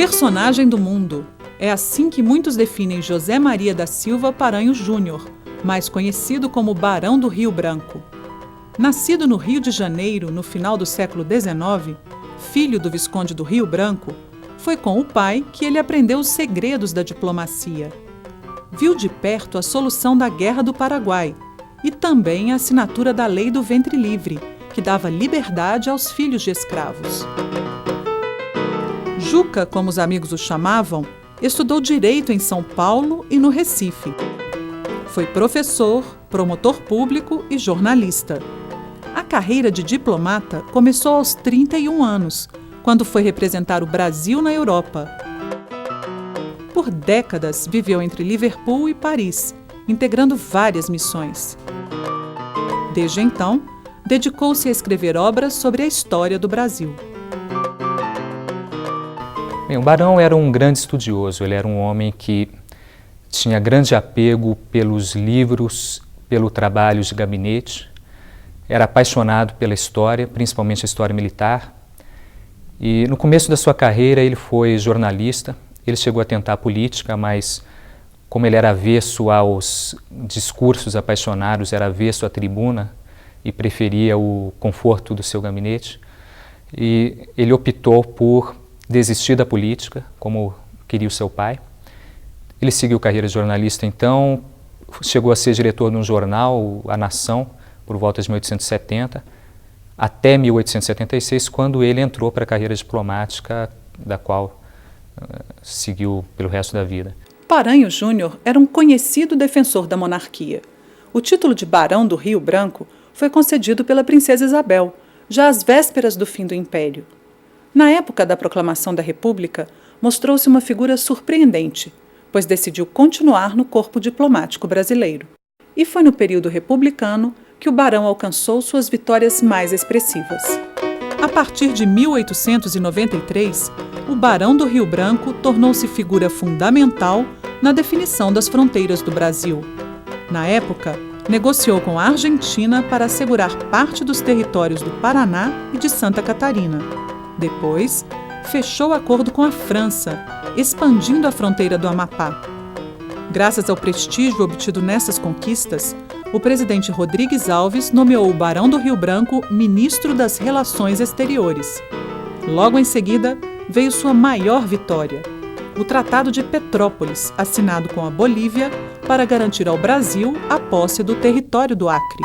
personagem do mundo. É assim que muitos definem José Maria da Silva Paranhos Júnior, mais conhecido como Barão do Rio Branco. Nascido no Rio de Janeiro no final do século XIX, filho do Visconde do Rio Branco, foi com o pai que ele aprendeu os segredos da diplomacia. Viu de perto a solução da Guerra do Paraguai e também a assinatura da Lei do Ventre Livre, que dava liberdade aos filhos de escravos. Juca, como os amigos o chamavam, estudou Direito em São Paulo e no Recife. Foi professor, promotor público e jornalista. A carreira de diplomata começou aos 31 anos, quando foi representar o Brasil na Europa. Por décadas, viveu entre Liverpool e Paris, integrando várias missões. Desde então, dedicou-se a escrever obras sobre a história do Brasil. Bem, o Barão era um grande estudioso, ele era um homem que tinha grande apego pelos livros, pelo trabalho de gabinete, era apaixonado pela história, principalmente a história militar. E no começo da sua carreira ele foi jornalista, ele chegou a tentar política, mas como ele era avesso aos discursos apaixonados, era avesso à tribuna e preferia o conforto do seu gabinete, e ele optou por desistir da política, como queria o seu pai. Ele seguiu carreira de jornalista, então, chegou a ser diretor de um jornal, A Nação, por volta de 1870, até 1876, quando ele entrou para a carreira diplomática, da qual seguiu pelo resto da vida. Paranhos Júnior era um conhecido defensor da monarquia. O título de Barão do Rio Branco foi concedido pela princesa Isabel, já às vésperas do fim do Império. Na época da proclamação da República, mostrou-se uma figura surpreendente, pois decidiu continuar no corpo diplomático brasileiro. E foi no período republicano que o barão alcançou suas vitórias mais expressivas. A partir de 1893, o Barão do Rio Branco tornou-se figura fundamental na definição das fronteiras do Brasil. Na época, negociou com a Argentina para assegurar parte dos territórios do Paraná e de Santa Catarina. Depois, fechou acordo com a França, expandindo a fronteira do Amapá. Graças ao prestígio obtido nessas conquistas, o presidente Rodrigues Alves nomeou o Barão do Rio Branco ministro das Relações Exteriores. Logo em seguida, veio sua maior vitória, o Tratado de Petrópolis, assinado com a Bolívia para garantir ao Brasil a posse do território do Acre.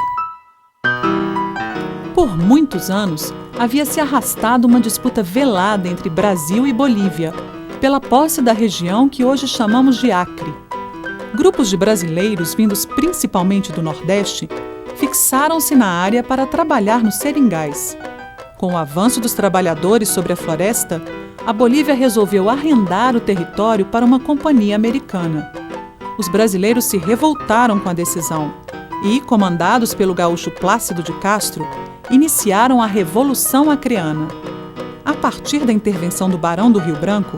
Por muitos anos, havia se arrastado uma disputa velada entre Brasil e Bolívia, pela posse da região que hoje chamamos de Acre. Grupos de brasileiros, vindos principalmente do Nordeste, fixaram-se na área para trabalhar nos seringais. Com o avanço dos trabalhadores sobre a floresta, a Bolívia resolveu arrendar o território para uma companhia americana. Os brasileiros se revoltaram com a decisão e, comandados pelo gaúcho Plácido de Castro, iniciaram a Revolução Acreana. A partir da intervenção do Barão do Rio Branco,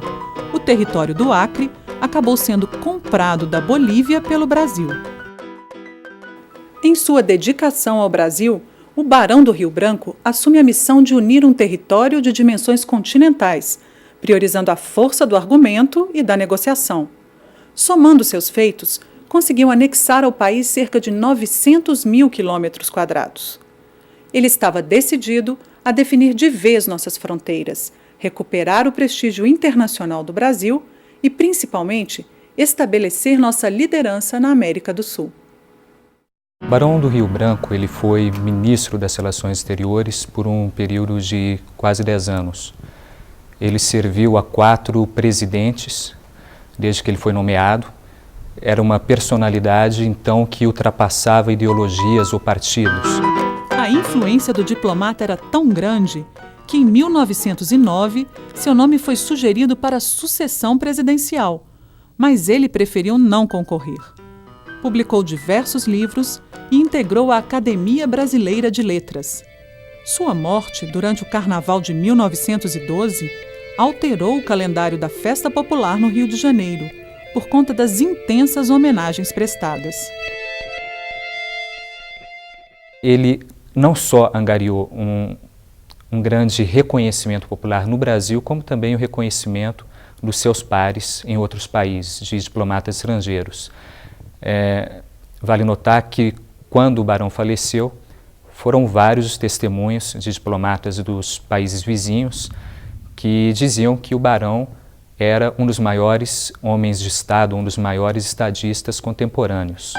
o território do Acre acabou sendo comprado da Bolívia pelo Brasil. Em sua dedicação ao Brasil, o Barão do Rio Branco assume a missão de unir um território de dimensões continentais, priorizando a força do argumento e da negociação. Somando seus feitos, conseguiu anexar ao país cerca de 900 mil quilômetros quadrados. Ele estava decidido a definir de vez nossas fronteiras, recuperar o prestígio internacional do Brasil e, principalmente, estabelecer nossa liderança na América do Sul. O Barão do Rio Branco ele foi ministro das Relações Exteriores por um período de quase 10 anos. Ele serviu a 4 presidentes desde que ele foi nomeado. Era uma personalidade, então, que ultrapassava ideologias ou partidos. A influência do diplomata era tão grande que, em 1909, seu nome foi sugerido para a sucessão presidencial, mas ele preferiu não concorrer. Publicou diversos livros e integrou a Academia Brasileira de Letras. Sua morte, durante o Carnaval de 1912, alterou o calendário da festa popular no Rio de Janeiro, por conta das intensas homenagens prestadas. Ele não só angariou um grande reconhecimento popular no Brasil, como também o reconhecimento dos seus pares em outros países, de diplomatas estrangeiros. Vale notar que, quando o barão faleceu, foram vários os testemunhos de diplomatas dos países vizinhos que diziam que o barão era um dos maiores homens de Estado, um dos maiores estadistas contemporâneos.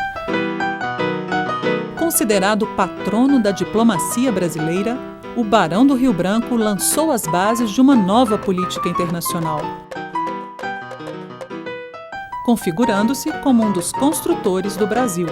Considerado patrono da diplomacia brasileira, o Barão do Rio Branco lançou as bases de uma nova política internacional, configurando-se como um dos construtores do Brasil.